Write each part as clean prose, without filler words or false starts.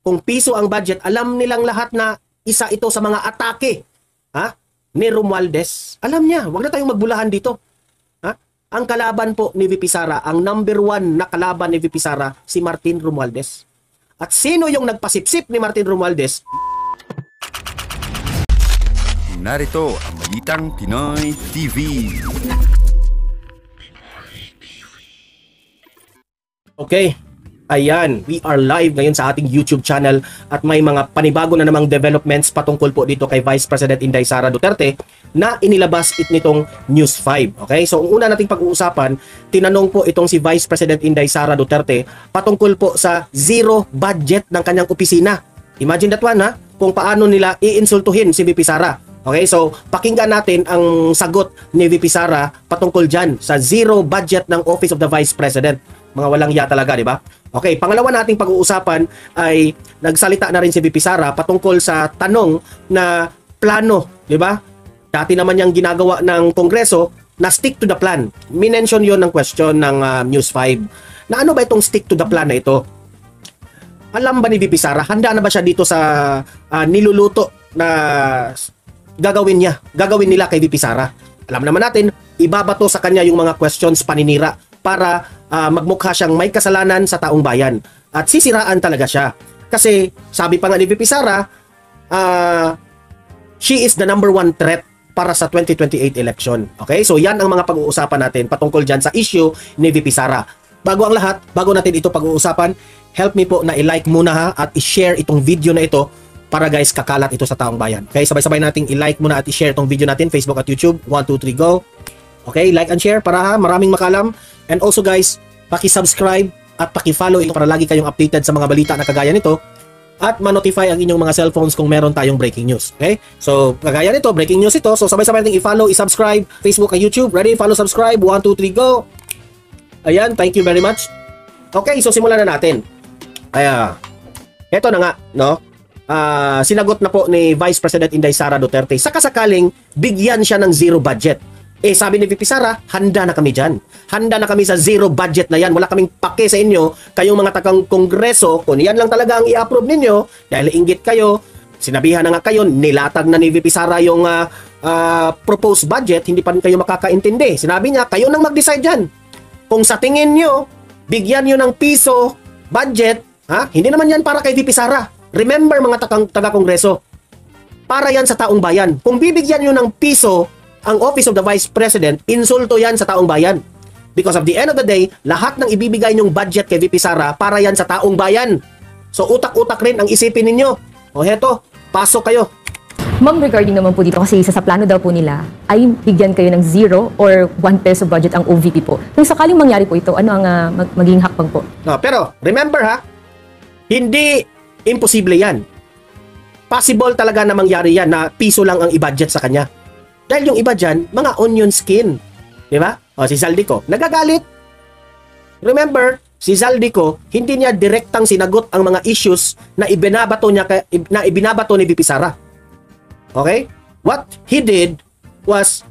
kung piso ang budget, alam nilang lahat na isa ito sa mga atake ni Romualdez. Alam niya, wag na tayong magbulahan dito. Ang kalaban po ni VP Sara, ang number 1 na kalaban ni VP Sara, si Martin Romualdez. At sino yung nagpasipsip ni Martin Romualdez? Narito ang Balitang Pinoy TV. Okay, ayan, we are live ngayon sa ating YouTube channel at may mga panibago na namang developments patungkol po dito kay Vice President Inday Sara Duterte na inilabas nitong News 5. Okay, so ang una nating pag-uusapan, tinanong po itong si Vice President Inday Sara Duterte patungkol po sa zero budget ng kanyang opisina. Imagine that one kung paano nila iinsultuhin si VP Sara. Okay, so pakinggan natin ang sagot ni VP Sara patungkol dyan sa zero budget ng Office of the Vice President. Mga walang ya talaga, di ba? Okay, pangalawa nating pag-uusapan ay nagsalita na rin si VP Sara patungkol sa tanong na plano, di ba? Dati naman niyang ginagawa ng Kongreso na stick to the plan. Minention yon ng question ng News 5. Na ano ba itong stick to the plan na ito? Alam ba ni VP Sara, handa na ba siya dito sa niluluto na gagawin nila kay VP Sara? Alam naman natin, ibabato sa kanya yung mga questions paninira para magmukha siyang may kasalanan sa taong bayan. At sisiraan talaga siya. Kasi sabi pa nga ni VP Sara, she is the number 1 threat para sa 2028 election. Okay? So yan ang mga pag-uusapan natin patungkol dyan sa issue ni VP Sara. Bago ang lahat, bago natin ito pag-uusapan, help me po na i-like muna at i-share itong video na ito para guys kakalat ito sa taong bayan. Okay? Sabay-sabay nating i-like muna at i-share itong video natin, Facebook at YouTube. 1, 2, 3, go! Okay, like and share para maraming makalam. And also guys, paki-subscribe at paki-follow ito para lagi kayong updated sa mga balita na kagaya nito at ma-notify ang inyong mga cellphones kung meron tayong breaking news. Okay? So, kagaya nito, breaking news ito. So, sabay-sabay natin i-follow, i-subscribe, Facebook at YouTube. Ready? Follow, subscribe. 1, 2, 3, go! Ayan, thank you very much. Okay, so simulan na natin. Eto na nga, no? Sinagot na po ni Vice President Inday Sara Duterte sa kasakaling bigyan siya ng zero budget. Sabi ni VP Sara, handa na kami dyan. Handa na kami sa zero budget na yan. Wala kaming pake sa inyo. Kayong mga takang kongreso, kung yan lang talaga ang i-approve ninyo, dahil inggit kayo, sinabihan na nga kayo, nilatag na ni VP Sara yung proposed budget, hindi pa rin kayo makakaintindi. Sinabi niya, kayo nang mag-decide dyan. Kung sa tingin nyo, bigyan nyo ng piso budget, hindi naman yan para kay VP Sara. Remember mga taga-kongreso, para yan sa taong bayan. Kung bibigyan nyo ng piso ang Office of the Vice President, insulto yan sa taong bayan. Because of the end of the day, lahat ng ibibigay nyong budget kay VP Sara, para yan sa taong bayan. So utak-utak rin ang isipin ninyo. O heto, pasok kayo. Ma'am, regarding naman po dito, kasi isa sa plano daw po nila ay bigyan kayo ng 0 or 1 peso budget ang OVP po. Kung sakaling mangyari po ito, ano ang magiging hakbang po? No, pero remember hindi imposible yan. Possible talaga na mangyari yan na piso lang ang i-budget sa kanya. Dahil yung iba dyan, mga onion skin. Di ba? O, si Zaldico, nagagalit. Remember, si Zaldico, hindi niya direktang sinagot ang mga issues na ibinabato ni VP Sara. Okay? What he did was,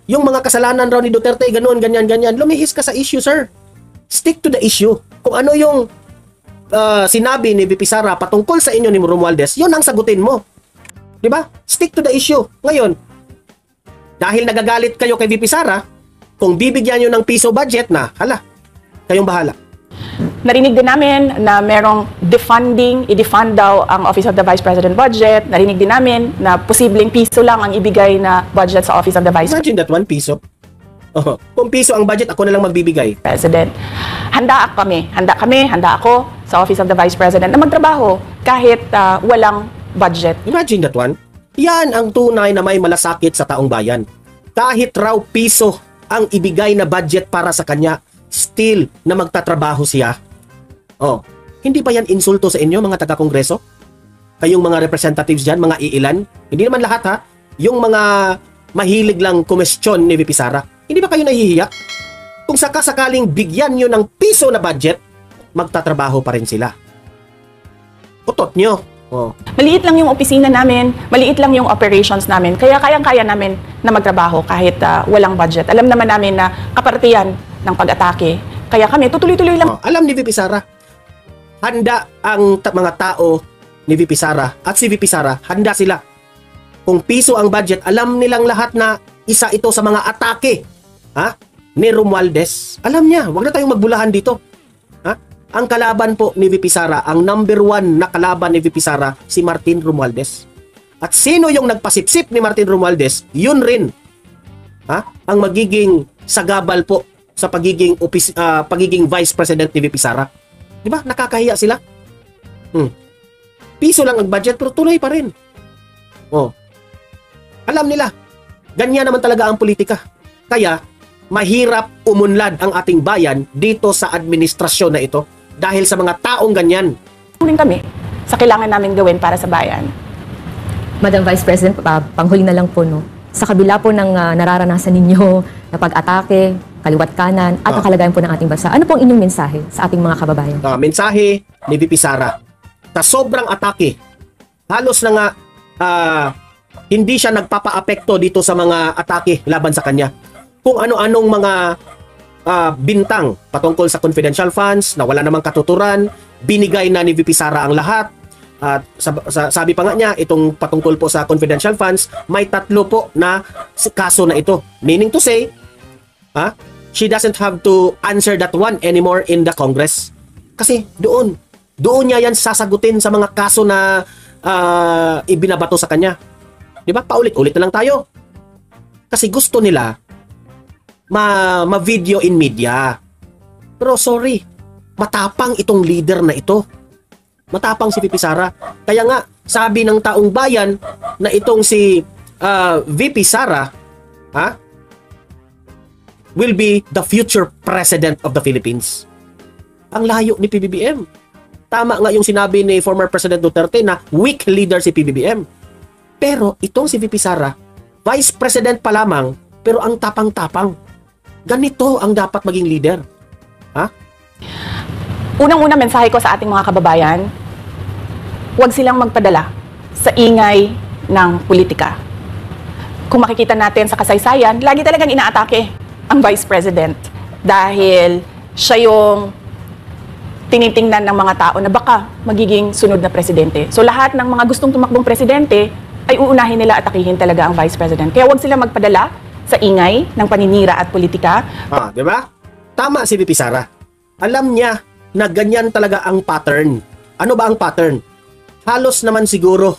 yung mga kasalanan raw ni Duterte, ganun, ganyan. Lumihis ka sa issue, sir. Stick to the issue. Kung ano yung sinabi ni VP Sara patungkol sa inyo ni Romualdez, yun ang sagutin mo. Di ba? Stick to the issue. Ngayon, dahil nagagalit kayo kay VP Sara, kung bibigyan nyo ng piso budget na, kayong bahala. Narinig din namin na merong defunding, i-defund daw ang Office of the Vice President budget. Narinig din namin na posibleng piso lang ang ibigay na budget sa Office of the Vice President. Imagine that, 1 piso. Kung piso ang budget, ako na lang magbibigay. Handa ako sa Office of the Vice President na magtrabaho kahit walang budget. Imagine that one. Yan ang tunay na may malasakit sa taong bayan. Kahit raw piso ang ibigay na budget para sa kanya, still na magtatrabaho siya. Hindi ba yan insulto sa inyo mga taga-kongreso? Kayong mga representatives dyan, mga iilan? Hindi naman lahat yung mga mahilig lang kumestyon ni VP Sara. Hindi ba kayo nahihiya? Kung sakasakaling bigyan nyo ng piso na budget, magtatrabaho pa rin sila. Utot nyo. Maliit lang yung opisina namin, maliit lang yung operations namin, kaya kayang-kaya namin na magtrabaho kahit walang budget. Alam naman namin na kapartiyan ng pag-atake, kaya kami tutuloy-tuloy lang. Alam ni VP Sara, handa ang mga tao ni VP Sara at si VP Sara, handa sila. Kung piso ang budget, alam nilang lahat na isa ito sa mga atake, ha, ni Romualdez. Alam niya, wag na tayong magbulahan dito. Ha? Ang kalaban po ni VP Sara, ang number 1 na kalaban ni VP Sara, si Martin Romualdez. At sino yung nagpasipsip ni Martin Romualdez, yun rin, ha, ang magiging sagabal po sa pagiging Vice President ni VP Sara. Di ba? Nakakahiya sila. Piso lang ang budget pero tuloy pa rin. Oh. Alam nila, ganyan naman talaga ang politika. Kaya, mahirap umunlad ang ating bayan dito sa administrasyon na ito dahil sa mga taong ganyan. Rin kami sa kailangan namin gawin para sa bayan. Madam Vice President, panghuli na lang po, no? Sa kabila po ng nararanasan ninyo na pag-atake, kaliwat kanan, at ang kalagayan po ng ating bansa, ano pong inyong mensahe sa ating mga kababayan? Mensahe ni VP Sara, sa sobrang atake, halos na nga hindi siya nagpapa-apekto dito sa mga atake laban sa kanya. Kung ano-anong mga bintang patungkol sa confidential funds na wala namang katuturan, binigay na ni VP Sara ang lahat. At sabi pa nga niya, itong patungkol po sa confidential funds, may 3 po na kaso na ito. Meaning to say, she doesn't have to answer that one anymore in the Congress. Kasi doon niya yan sasagutin sa mga kaso na ibinabato sa kanya. Di ba? Paulit-ulit na lang tayo. Kasi gusto nila ma-video in media. Pero sorry, matapang itong leader na ito. Matapang si VP Sara. Kaya nga, sabi ng taong bayan na itong si VP Sara will be the future president of the Philippines. Ang layo ni PBBM. Tama nga yung sinabi ni former President Duterte na weak leader si PBBM. Pero itong si VP Sara, Vice President pa lamang, pero ang tapang-tapang. Ganito ang dapat maging leader. Unang-una mensahe ko sa ating mga kababayan, huwag silang magpadala sa ingay ng politika. Kung makikita natin sa kasaysayan, lagi talagang inaatake ang Vice President dahil siya yung tinitingnan ng mga tao na baka magiging sunod na presidente. So lahat ng mga gustong tumakbong presidente ay uunahin nila at atakihin talaga ang Vice President. Kaya huwag sila magpadala sa ingay ng paninira at politika. Di ba? Tama si VP Sara. Alam niya na ganyan talaga ang pattern. Ano ba ang pattern? Halos naman siguro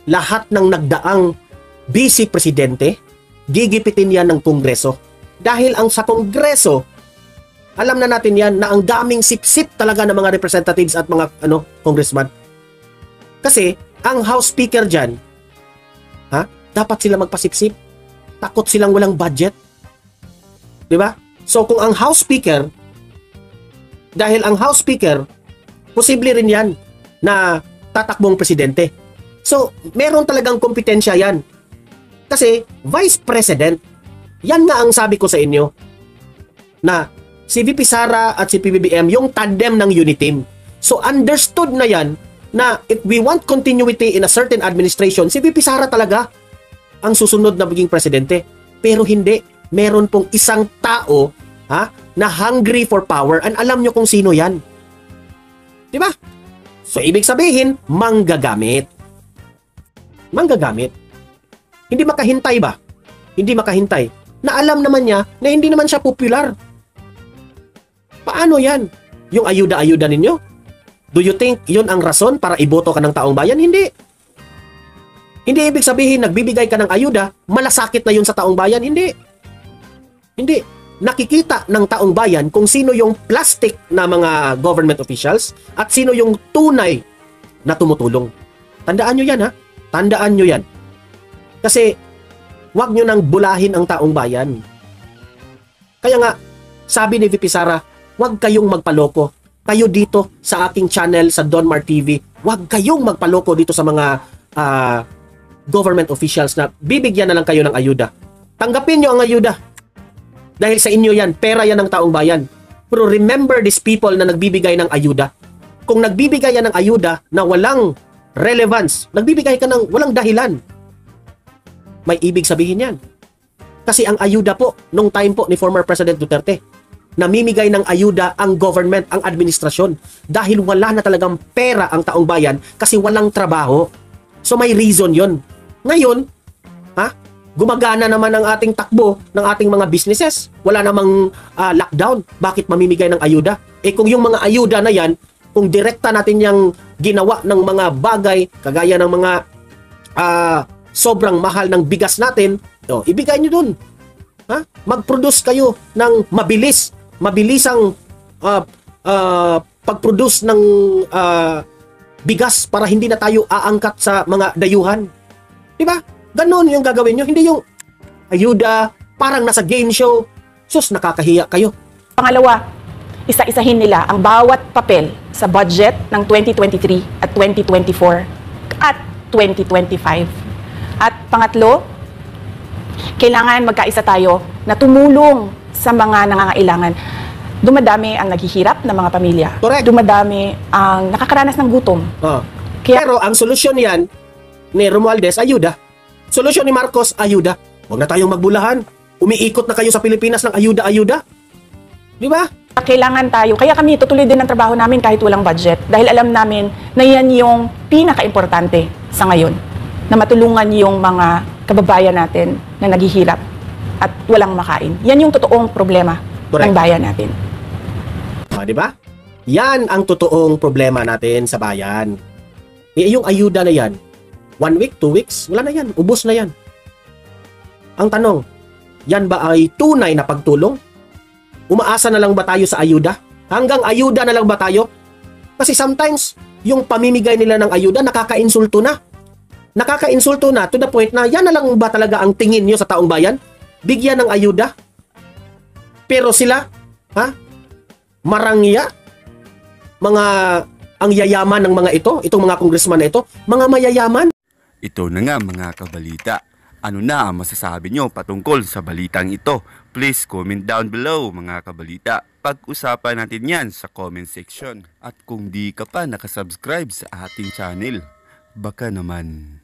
lahat ng nagdaang vice presidente, gigipitin yan ng Kongreso. Dahil ang sa Kongreso, alam na natin yan na ang daming sip-sip talaga ng mga representatives at mga congressman. Kasi ang House Speaker dyan, dapat sila magpasip-sip. Takot silang walang budget. Di ba? So kung ang House Speaker, dahil ang House Speaker, posible rin yan na tatakbong presidente. So, meron talagang kompetensya yan. Kasi, Vice President, yan nga ang sabi ko sa inyo, na si VP Sara at si PBBM, yung tandem ng Uniteam. So, understood na yan, na if we want continuity in a certain administration, si VP Sara talaga ang susunod na maging presidente. Pero hindi. Meron pong isang tao, na hungry for power, and alam nyo kung sino yan. Diba? So, ibig sabihin, manggagamit. Manggagamit. Hindi makahintay ba? Hindi makahintay. Na alam naman niya na hindi naman siya popular. Paano yan? Yung ayuda-ayuda ninyo? Do you think yun ang rason para iboto ka ng taong bayan? Hindi. Hindi ibig sabihin, nagbibigay ka ng ayuda, malasakit na yun sa taong bayan. Hindi. Hindi. Nakikita ng taong bayan kung sino yung plastic na mga government officials at sino yung tunay na tumutulong. Tandaan nyo yan, Tandaan nyo yan. Kasi, wag nyo nang bulahin ang taong bayan. Kaya nga, sabi ni VP Sara, wag kayong magpaloko. Kayo dito sa aking channel sa Donmar TV, wag kayong magpaloko dito sa mga government officials na bibigyan na lang kayo ng ayuda. Tanggapin nyo ang ayuda. Dahil sa inyo yan, pera yan ng taong bayan. Pero remember these people na nagbibigay ng ayuda. Kung nagbibigay yan ng ayuda na walang relevance, nagbibigay ka ng walang dahilan, may ibig sabihin yan. Kasi ang ayuda po, nung time po ni former President Duterte, namimigay ng ayuda ang government, ang administrasyon. Dahil wala na talagang pera ang taong bayan kasi walang trabaho. So may reason yon. Ngayon, gumagana naman ang ating takbo ng ating mga businesses. Wala namang lockdown. Bakit mamimigay ng ayuda? Kung yung mga ayuda na yan, kung direkta natin yung ginawa ng mga bagay, kagaya ng mga sobrang mahal ng bigas natin, ibigay nyo dun. Mag-produce kayo ng mabilisang pag-produce ng bigas para hindi na tayo aangkat sa mga dayuhan. Diba? Ganon yung gagawin nyo. Hindi yung ayuda, parang nasa game show. Sus, nakakahiya kayo. Pangalawa, isa-isahin nila ang bawat papel sa budget ng 2023 at 2024 at 2025. At pangatlo, kailangan magkaisa tayo na tumulong sa mga nangangailangan. Dumadami ang naghihirap ng mga pamilya. Correct. Dumadami ang nakakaranas ng gutom. Pero ang solusyon yan ni Romualdez, ayuda. Solusyon ni Marcos, ayuda. Huwag na tayong magbulahan. Umiikot na kayo sa Pilipinas ng ayuda-ayuda. Di ba? Kailangan tayo, kaya kami tutuloy din ang trabaho namin kahit walang budget. Dahil alam namin na yan yung pinaka-importante sa ngayon. Na matulungan yung mga kababayan natin na naghihirap at walang makain. Yan yung totoong problema ng bayan natin. Di ba? Yan ang totoong problema natin sa bayan. Yung ayuda na yan, 1 week, 2 weeks, wala na yan. Ubos na yan. Ang tanong, yan ba ay tunay na pagtulong? Umaasa na lang ba tayo sa ayuda? Hanggang ayuda na lang ba tayo? Kasi sometimes, yung pamimigay nila ng ayuda, nakaka-insulto na. Nakaka-insulto na to the point na yan na lang ba talaga ang tingin nyo sa taong bayan? Bigyan ng ayuda? Pero sila, marangya, ang yayaman ng mga ito, itong mga congressman na ito, mga mayayaman. Ito na nga mga kabalita. Ano na ang masasabi nyo patungkol sa balitang ito? Please comment down below mga kabalita. Pag-usapan natin yan sa comment section. At kung di ka pa nakasubscribe sa ating channel, baka naman